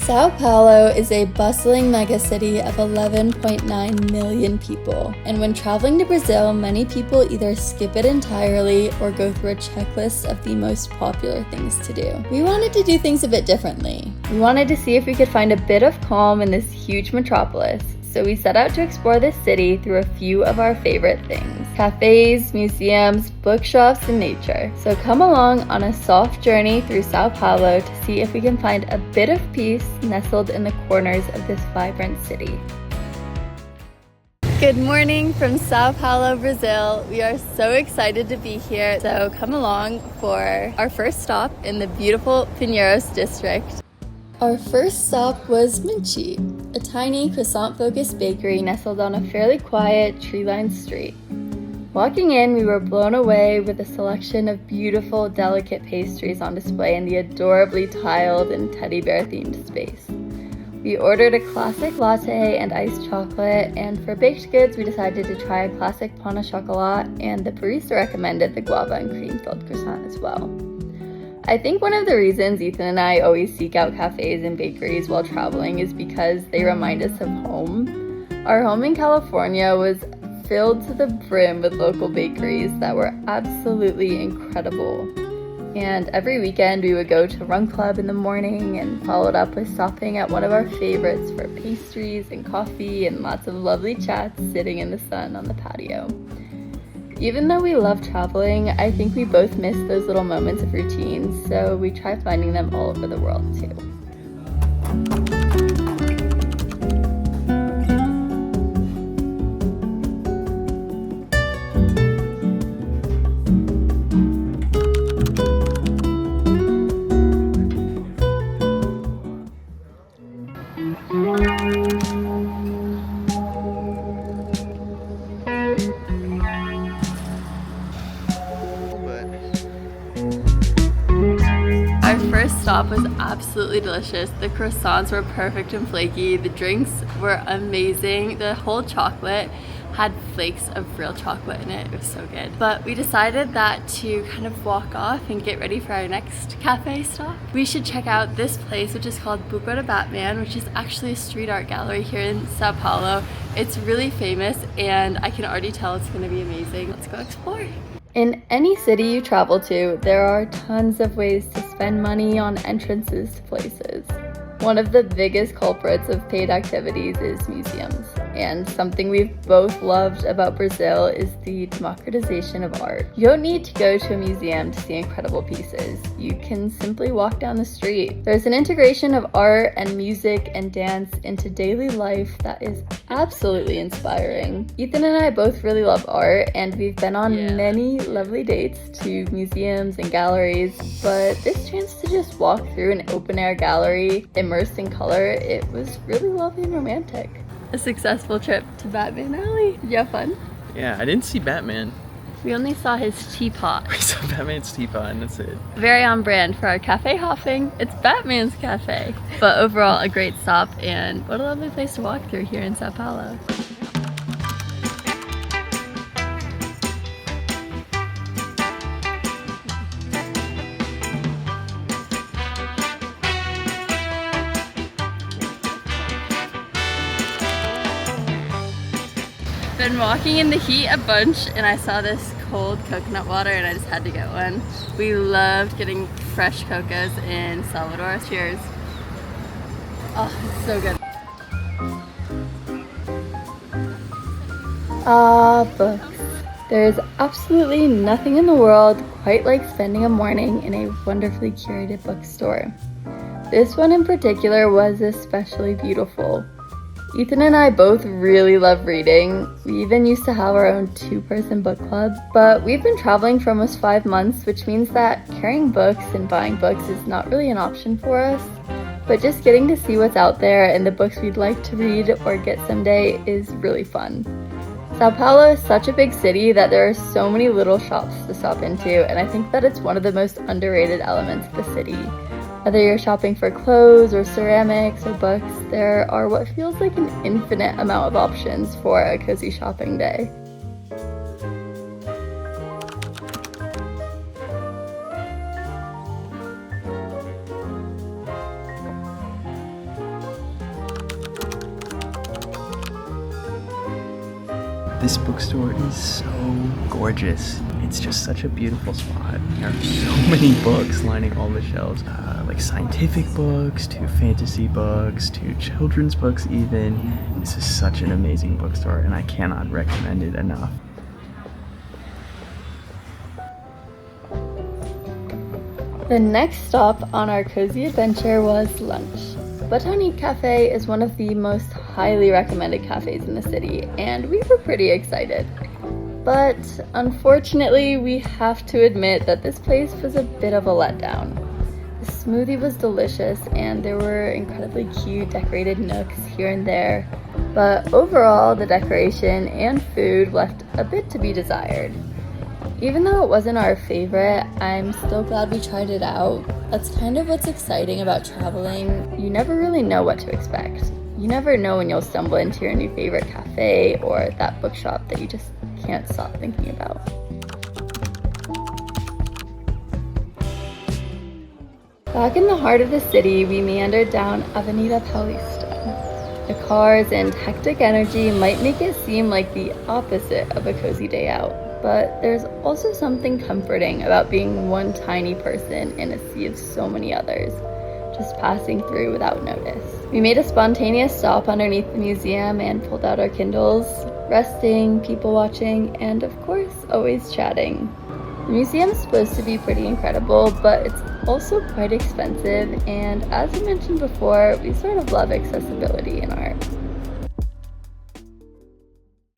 Sao Paulo is a bustling megacity of 11.9 million people, and when traveling to Brazil, many people either skip it entirely or go through a checklist of the most popular things to do. We wanted to do things a bit differently. We wanted to see if we could find a bit of calm in this huge metropolis, so we set out to explore this city through a few of our favorite things: cafes, museums, bookshops, and nature. So come along on a soft journey through Sao Paulo to see if we can find a bit of peace nestled in the corners of this vibrant city. Good morning from Sao Paulo, Brazil. We are so excited to be here, so come along for our first stop in the beautiful Pinheiros district. Our first stop was Minchi, a tiny croissant-focused bakery nestled on a fairly quiet, tree-lined street. Walking in, we were blown away with a selection of beautiful, delicate pastries on display in the adorably tiled and teddy bear-themed space. We ordered a classic latte and iced chocolate, and for baked goods, we decided to try a classic pain au chocolat, and the barista recommended the guava and cream-filled croissant as well. I think one of the reasons Ethan and I always seek out cafes and bakeries while traveling is because they remind us of home. Our home in California was filled to the brim with local bakeries that were absolutely incredible. And every weekend we would go to Run Club in the morning and followed up with stopping at one of our favorites for pastries and coffee and lots of lovely chats sitting in the sun on the patio. Even though we love traveling, I think we both miss those little moments of routine, so we try finding them all over the world too. Our first stop was absolutely delicious. The croissants were perfect and flaky. The drinks were amazing. The whole chocolate had flakes of real chocolate in it. It was so good. But we decided that to kind of walk off and get ready for our next cafe stop, we should check out this place, which is called Bookstores Batman, which is actually a street art gallery here in Sao Paulo. It's really famous and I can already tell it's gonna be amazing. Let's go explore. In any city you travel to, there are tons of ways to spend money on entrances to places. One of the biggest culprits of paid activities is museums, and something we've both loved about Brazil is the democratization of art. You don't need to go to a museum to see incredible pieces. You can simply walk down the street. There's an integration of art and music and dance into daily life that is absolutely inspiring. Ethan and I both really love art, and we've been on many lovely dates to museums and galleries, but this chance to just walk through an open-air gallery immersed in color, it was really lovely and romantic. A successful trip to Batman Alley. Did you have fun? Yeah, I didn't see Batman. We only saw his teapot. We saw Batman's teapot and that's it. Very on brand for our cafe hopping. It's Batman's cafe. But overall, a great stop, and what a lovely place to walk through here in Sao Paulo. Been walking in the heat a bunch and I saw this cold coconut water and I just had to get one. We loved getting fresh cocos in Salvador. Cheers. Oh, it's so good. Books. There's absolutely nothing in the world quite like spending a morning in a wonderfully curated bookstore. This one in particular was especially beautiful. Ethan and I both really love reading. We even used to have our own 2-person book club, but we've been traveling for almost 5 months, which means that carrying books and buying books is not really an option for us. But just getting to see what's out there and the books we'd like to read or get someday is really fun. Sao Paulo is such a big city that there are so many little shops to stop into, and I think that it's one of the most underrated elements of the city. Whether you're shopping for clothes or ceramics or books, there are what feels like an infinite amount of options for a cozy shopping day. This bookstore is so gorgeous. It's just such a beautiful spot. There are so many books lining all the shelves, like scientific books to fantasy books to children's books even. This is such an amazing bookstore and I cannot recommend it enough. The next stop on our cozy adventure was lunch. Botanique Cafe is one of the most highly recommended cafes in the city, and we were pretty excited. But unfortunately, we have to admit that this place was a bit of a letdown. The smoothie was delicious, and there were incredibly cute decorated nooks here and there, but overall, the decoration and food left a bit to be desired. Even though it wasn't our favorite, I'm still glad we tried it out. That's kind of what's exciting about traveling. You never really know what to expect. You never know when you'll stumble into your new favorite cafe or that bookshop that you just can't stop thinking about. Back in the heart of the city, we meandered down Avenida Paulista. The cars and hectic energy might make it seem like the opposite of a cozy day out. But there's also something comforting about being one tiny person in a sea of so many others, just passing through without notice. We made a spontaneous stop underneath the museum and pulled out our Kindles, resting, people watching, and of course, always chatting. The museum is supposed to be pretty incredible, but it's also quite expensive, and as I mentioned before, we sort of love accessibility in art.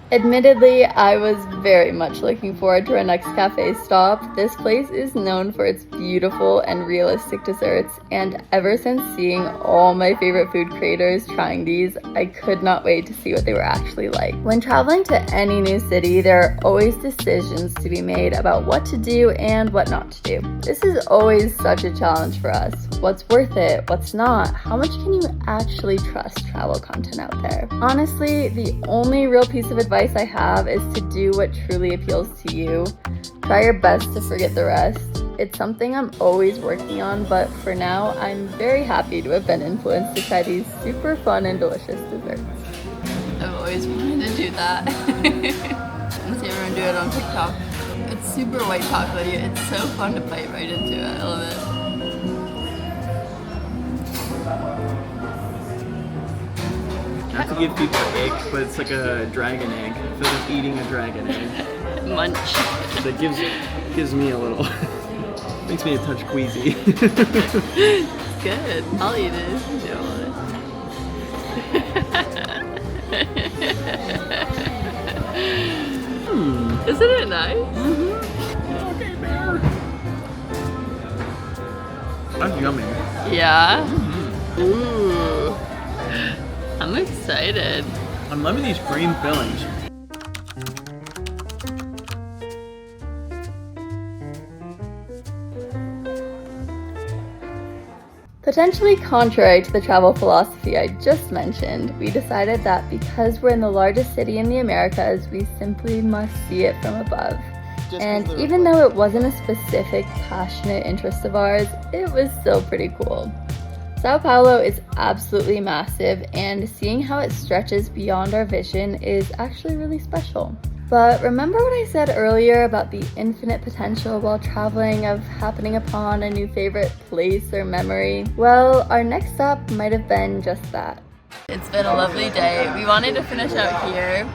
Admittedly, I was very much looking forward to our next cafe stop. This place is known for its beautiful and realistic desserts, and ever since seeing all my favorite food creators trying these, I could not wait to see what they were actually like. When traveling to any new city, there are always decisions to be made about what to do and what not to do. This is always such a challenge for us. What's worth it? What's not? How much can you actually trust travel content out there? Honestly, the only real piece of advice I have is to do what truly appeals to you. Try your best to forget the rest. It's something I'm always working on, but for now, I'm very happy to have been influenced to try these super fun and delicious desserts. I've always wanted to do that. I see everyone do it on TikTok. It's super white chocolatey. It's so fun to bite right into it. I love it. Not to give people egg, but it's like a dragon egg. I feel like eating a dragon egg. Munch. That gives me a little, makes me a touch queasy. It's good. I'll eat it if you don't want it. Isn't it nice? Mm-hmm. Okay, bear. That's yummy. Yeah? Mm-hmm. Ooh. I'm excited. I'm loving these cream fillings. Potentially contrary to the travel philosophy I just mentioned, we decided that because we're in the largest city in the Americas, we simply must see it from above. And even though it wasn't a specific passionate interest of ours, it was still pretty cool. Sao Paulo is absolutely massive, and seeing how it stretches beyond our vision is actually really special. But remember what I said earlier about the infinite potential while traveling of happening upon a new favorite place or memory? Well, our next stop might have been just that. It's been a lovely day. We wanted to finish out here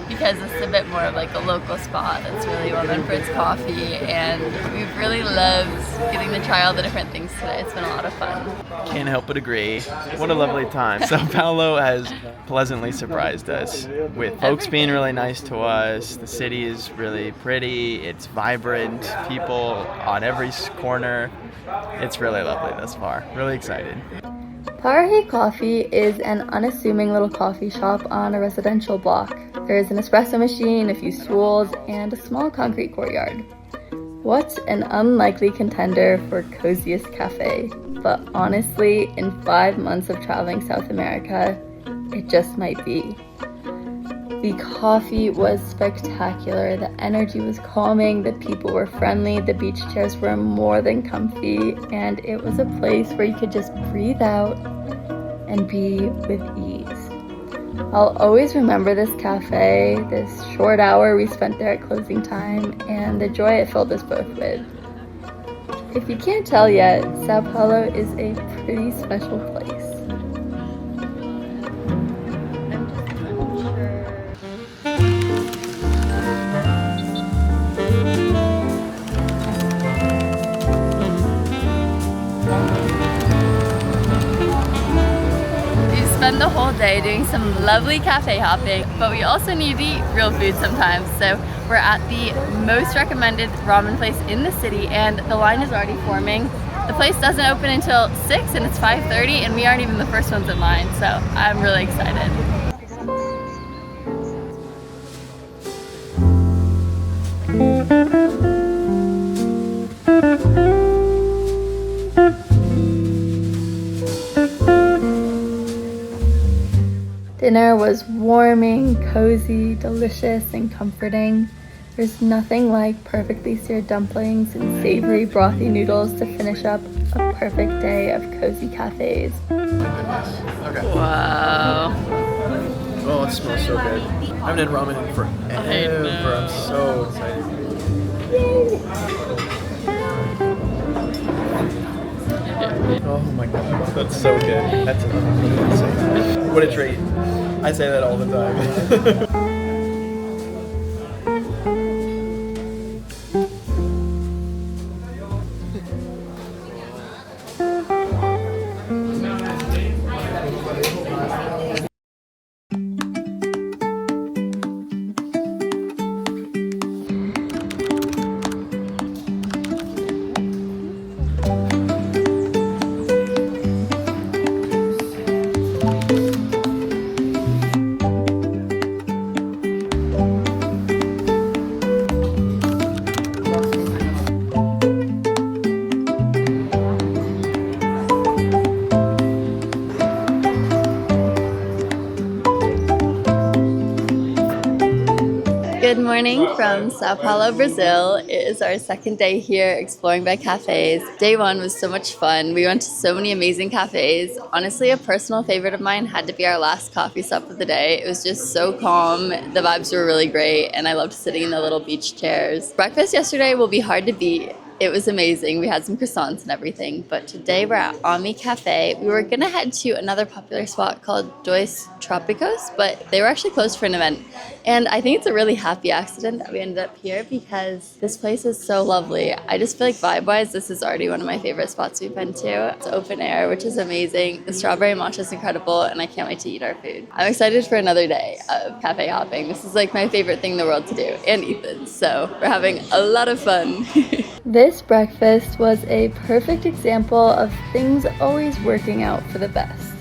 because it's a bit more of like a local spot that's really well known for its coffee, and we've really loved getting to try all the different things today. It's been a lot of fun. Can't help but agree. What a lovely time. Sao Paulo has pleasantly surprised us with folks being really nice to us. The city is really pretty. It's vibrant. People on every corner. It's really lovely thus far. Really excited. Parahe Coffee is an unassuming little coffee shop on a residential block. There is an espresso machine, a few stools, and a small concrete courtyard. What an unlikely contender for coziest cafe. But honestly, in 5 months of traveling South America, it just might be. The coffee was spectacular, the energy was calming, the people were friendly, the beach chairs were more than comfy, and it was a place where you could just breathe out and be with ease. I'll always remember this cafe, this short hour we spent there at closing time, and the joy it filled us both with. If you can't tell yet, Sao Paulo is a pretty special place. Spend the whole day doing some lovely cafe hopping, but we also need to eat real food sometimes. So we're at the most recommended ramen place in the city, and the line is already forming. The place doesn't open until 6 and it's 5:30, and we aren't even the first ones in line, so I'm really excited. Dinner was warming, cozy, delicious, and comforting. There's nothing like perfectly seared dumplings and savory, brothy noodles to finish up a perfect day of cozy cafes. Okay. Wow. Oh, it smells so good. I haven't had ramen in forever. I'm so excited. Oh my god, that's so good. That's amazing. What a treat. I say that all the time. Good morning from Sao Paulo, Brazil. It is our second day here exploring by cafes. Day one was so much fun. We went to so many amazing cafes. Honestly, a personal favorite of mine had to be our last coffee stop of the day. It was just so calm. The vibes were really great, and I loved sitting in the little beach chairs. Breakfast yesterday will be hard to beat. It was amazing. We had some croissants and everything, but today we're at Ami Cafe. We were gonna head to another popular spot called Dois Tropicos, but they were actually closed for an event. And I think it's a really happy accident that we ended up here because this place is so lovely. I just feel like vibe-wise, this is already one of my favorite spots we've been to. It's open air, which is amazing. The strawberry matcha is incredible, and I can't wait to eat our food. I'm excited for another day of cafe hopping. This is like my favorite thing in the world to do, and Ethan's, so we're having a lot of fun. This breakfast was a perfect example of things always working out for the best.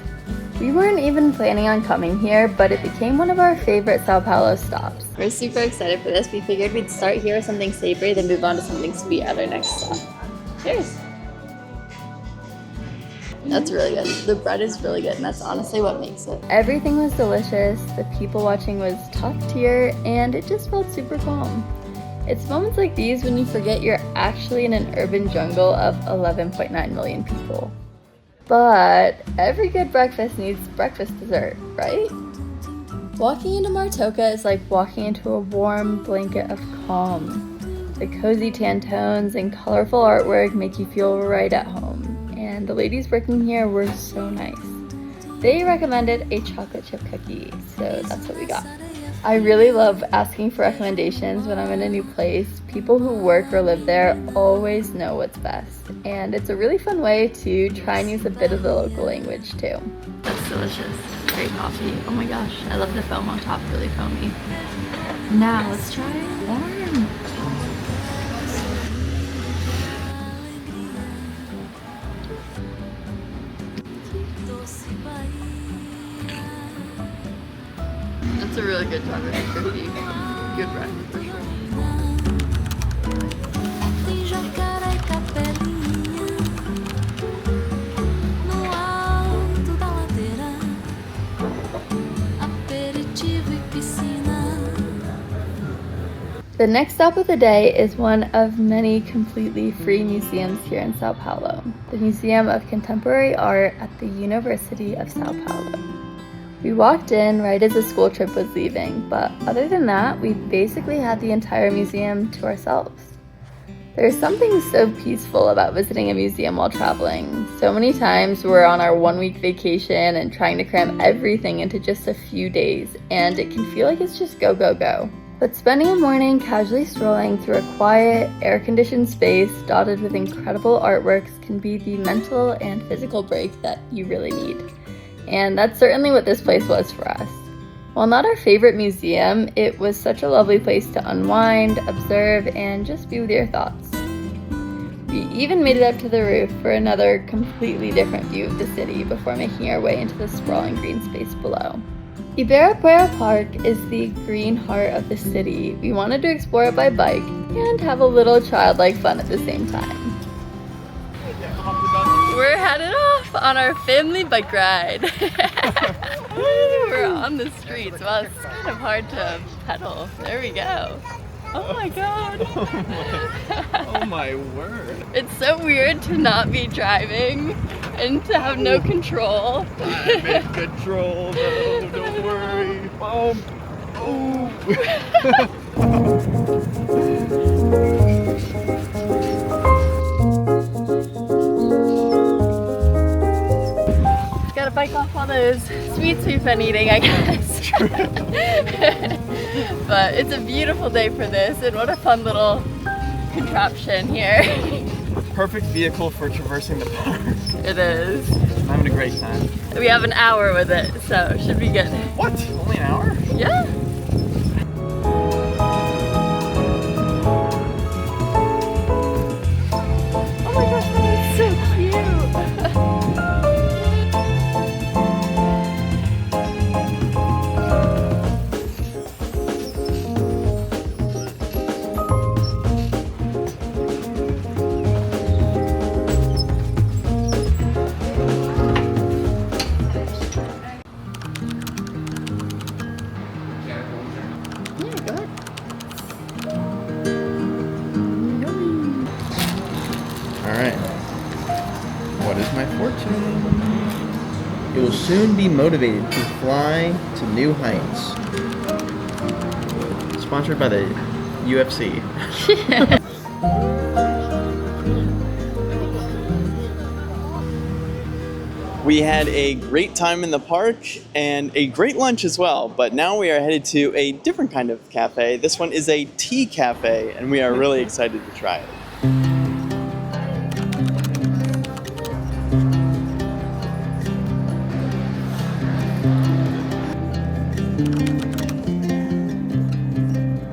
We weren't even planning on coming here, but it became one of our favorite Sao Paulo stops. We're super excited for this. We figured we'd start here with something savory, then move on to something sweet at our next stop. Cheers! That's really good. The bread is really good, and that's honestly what makes it. Everything was delicious, the people watching was top tier, and it just felt super calm. It's moments like these when you forget you're actually in an urban jungle of 11.9 million people. But every good breakfast needs breakfast dessert, right? Walking into Martoka is like walking into a warm blanket of calm. The cozy tan tones and colorful artwork make you feel right at home. And the ladies working here were so nice. They recommended a chocolate chip cookie, so that's what we got. I really love asking for recommendations when I'm in a new place. People who work or live there always know what's best, and it's a really fun way to try and use a bit of the local language too. That's delicious. Great coffee. Oh my gosh, I love the foam on top, really foamy. Now let's try warm. That's a really good chocolate cookie. Good breakfast for sure. The next stop of the day is one of many completely free museums here in Sao Paulo, the Museum of Contemporary Art at the University of Sao Paulo. We walked in right as the school trip was leaving, but other than that, we basically had the entire museum to ourselves. There's something so peaceful about visiting a museum while traveling. So many times we're on our 1-week vacation and trying to cram everything into just a few days, and it can feel like it's just go, go, go. But spending a morning casually strolling through a quiet, air-conditioned space dotted with incredible artworks can be the mental and physical break that you really need. And that's certainly what this place was for us. While not our favorite museum, it was such a lovely place to unwind, observe, and just be with your thoughts. We even made it up to the roof for another completely different view of the city before making our way into the sprawling green space below. Ibirapuera Park is the green heart of the city. We wanted to explore it by bike and have a little childlike fun at the same time. We're headed off on our family bike ride. We're on the streets. Well, it's kind of hard to pedal. There we go. Oh my god. Oh my word. It's so weird to not be driving and to have no control. I'm in control though, don't worry. Gotta bike off all those sweets we've been eating, I guess. But it's a beautiful day for this, and what a fun little contraption here. Perfect vehicle for traversing the park. It is. I'm having a great time. We have an hour with it, so it should be good. What? Only an hour? Yeah. Oh my gosh, that is so cute. Alright. What is my fortune? You will soon be motivated to fly to new heights. Sponsored by the UFC. We had a great time in the park and a great lunch as well, but now we are headed to a different kind of cafe. This one is a tea cafe, and we are really excited to try it.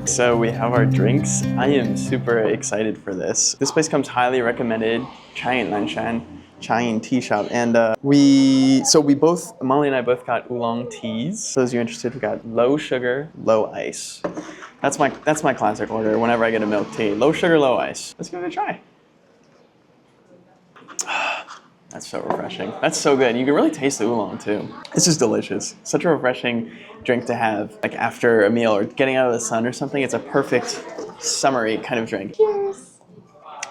So we have our drinks. I am super excited for this. This place comes highly recommended, Chai and Lanshan, Chai and Tea Shop. And Molly and I both got oolong teas. For those of you interested, we got low sugar, low ice. That's my classic order whenever I get a milk tea. Low sugar, low ice. Let's give it a try. That's so refreshing. That's so good. You can really taste the oolong too. It's just delicious. Such a refreshing drink to have like after a meal or getting out of the sun or something. It's a perfect summery kind of drink. Cheers.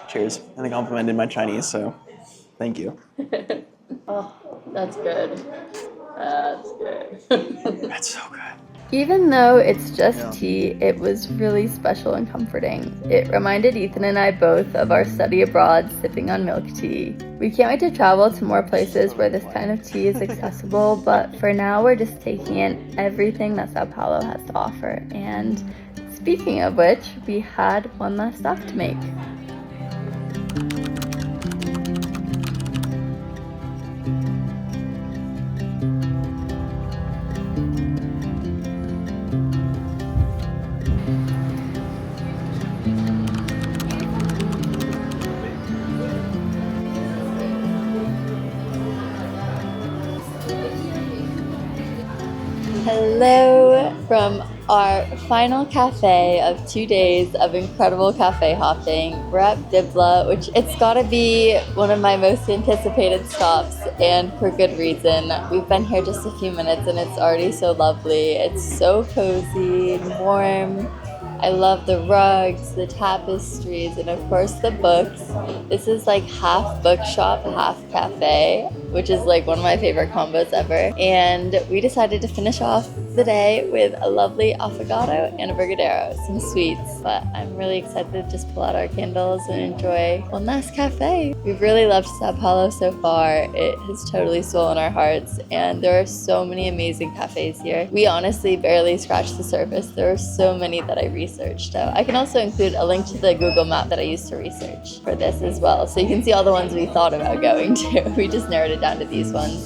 Cheers. And they complimented my Chinese, so thank you. Oh, that's good. That's good. That's so good. Even though it's just tea, it was really special and comforting. It reminded Ethan and I both of our study abroad sipping on milk tea. We can't wait to travel to more places where this kind of tea is accessible, but for now we're just taking in everything that Sao Paulo has to offer. And speaking of which, we had one last stop to make. Hello from our final cafe of 2 days of incredible cafe hopping. We're at Dibla, which it's gotta be one of my most anticipated stops, and for good reason. We've been here just a few minutes and it's already so lovely. It's so cozy and warm. I love the rugs, the tapestries, and of course the books. This is like half bookshop, half cafe. which is like one of my favorite combos ever. And we decided to finish off the day with a lovely affogato and a brigadeiro, some sweets. But I'm really excited to just pull out our candles and enjoy one last cafe. We've really loved Sao Paulo so far. It has totally stolen our hearts, and there are so many amazing cafes here. We honestly barely scratched the surface. There are so many that I researched. So I can also include a link to the Google map that I used to research for this as well, so you can see all the ones we thought about going to. We just narrowed it down to these ones.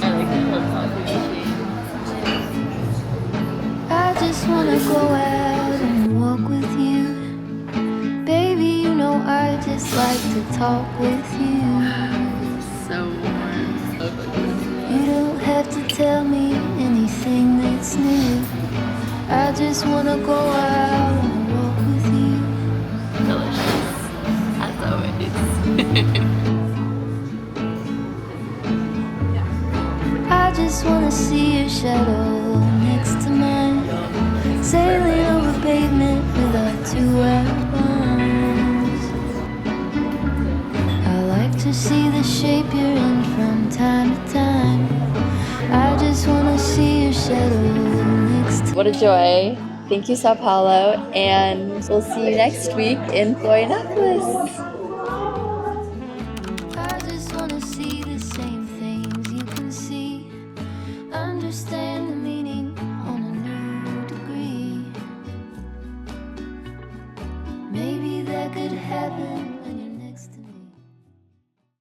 I just wanna go out and walk with you. Baby, you know I just like to talk with you. So warm. You don't have to tell me anything that's new. I just wanna go out and walk with you. Delicious, as always. I just wanna see your shadow next to mine, sailing over pavement with our 2 arms. I like to see the shape you're in from time to time. I just wanna see your shadow next to What a joy. Thank you, Sao Paulo, and we'll see you next week in Florianopolis.